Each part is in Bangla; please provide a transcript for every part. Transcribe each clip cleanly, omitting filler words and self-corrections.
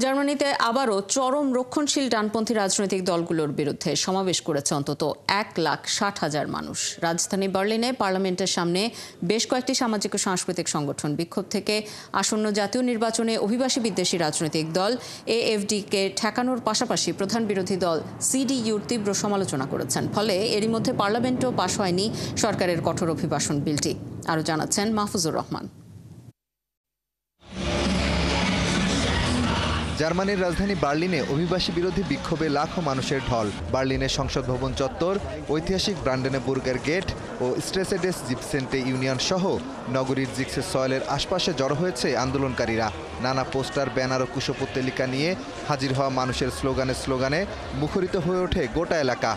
জার্মানিতে আবারও চরম রক্ষণশীল ডানপন্থী রাজনৈতিক দলগুলোর বিরুদ্ধে সমাবেশ করেছে অন্তত 1,60,000 মানুষ। রাজধানী বার্লিনে পার্লামেন্টের সামনে বেশ কয়েকটি সামাজিক ও সাংস্কৃতিক সংগঠন বিক্ষোভ থেকে আসন্ন জাতীয় নির্বাচনে অভিবাসী বিদ্বেষী রাজনৈতিক দল এএফডি-কে ঠেকানোর পাশাপাশি প্রধান বিরোধী দল সিডিইউর তীব্র সমালোচনা করেছেন। ফলে এরই মধ্যে পার্লামেন্টেও পাশ হয়নি সরকারের কঠোর অভিবাসন বিলটি। আরও জানাচ্ছেন মাহফুজুর রহমান। জার্মানির রাজধানী বার্লিনে অভিবাসী বিরোধী বিক্ষোভে লাখো মানুষের ঢল। বার্লিনের সংসদ ভবন চত্বর, ঐতিহাসিক ব্রান্ডেনেবুর্গের গেট ও স্ট্রেসেডেস জিপসেন্টে ইউনিয়ন সহ নগরীর জিক্সের সয়েলের আশপাশে জড়ো হয়েছে আন্দোলনকারীরা। নানা পোস্টার, ব্যানার ও কুশপুত্তলিকা নিয়ে হাজির হওয়া মানুষের স্লোগানে মুখরিত হয়ে ওঠে গোটা এলাকা।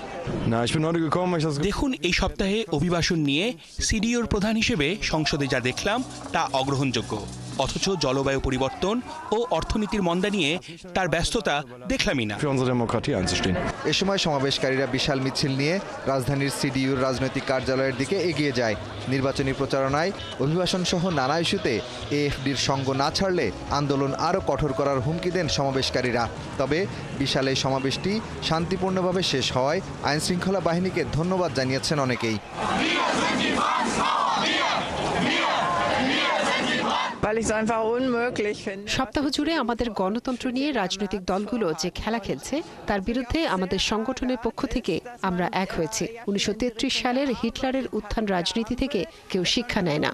দেখুন, এই সপ্তাহে অভিবাসন নিয়ে সিডিওর প্রধান হিসেবে সংসদে যা দেখলাম তা অগ্রহণযোগ্য। অথচ জলবায়ু পরিবর্তন ও অর্থনীতির মন্দা নিয়ে তার ব্যস্ততা দেখলামই না। এ সময় সমাবেশকারীরা বিশাল মিছিল নিয়ে রাজধানীর সিডিইউর রাজনৈতিক কার্যালয়ের দিকে এগিয়ে যায়। নির্বাচনী প্রচারণায় অভিবাসন সহ নানা ইস্যুতে এএফডির সঙ্গ না ছাড়লে আন্দোলন আরও কঠোর করার হুমকি দেন সমাবেশকারীরা। তবে বিশাল এই সমাবেশটি শান্তিপূর্ণভাবে শেষ হওয়ায় আইনশৃঙ্খলা বাহিনীকে ধন্যবাদ জানিয়েছেন অনেকেই। সপ্তাহ জুড়ে আমাদের গণতন্ত্র নিয়ে রাজনৈতিক দলগুলো যে খেলা খেলছে তার বিরুদ্ধে আমাদের সংগঠনের পক্ষ থেকে আমরা এক হয়েছি। 1933 সালের হিটলারের উত্থান রাজনীতি থেকে কেউ শিক্ষা নেয় না।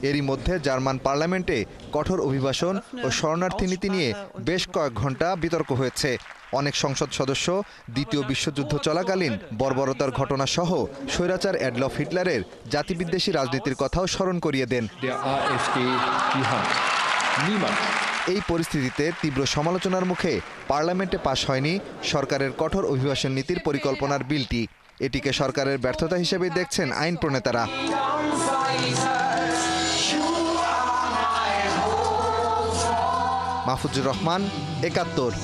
এরই মধ্যে জার্মান পার্লামেন্টে কঠোর অভিবাসন ও শরণার্থী নীতি নিয়ে বেশ কয়েক ঘন্টা বিতর্ক হয়েছে। অনেক সংসদ সদস্য দ্বিতীয় বিশ্বযুদ্ধ চলাকালীন বর্বরতার ঘটনা সহ স্বৈরাচার অ্যাডলফ হিটলারের জাতিবিদ্বেষী রাজনীতির কথাও স্মরণ করিয়ে দেন। এই পরিস্থিতিতে তীব্র সমালোচনার মুখে পার্লামেন্টে পাশ হয়নি সরকারের কঠোর অভিবাসন নীতির পরিকল্পনার বিলটি। এটিকে সরকারের ব্যর্থতা হিসেবে দেখছেন আইন প্রণেতারা। মাহফুজুর রহমান, ৭১।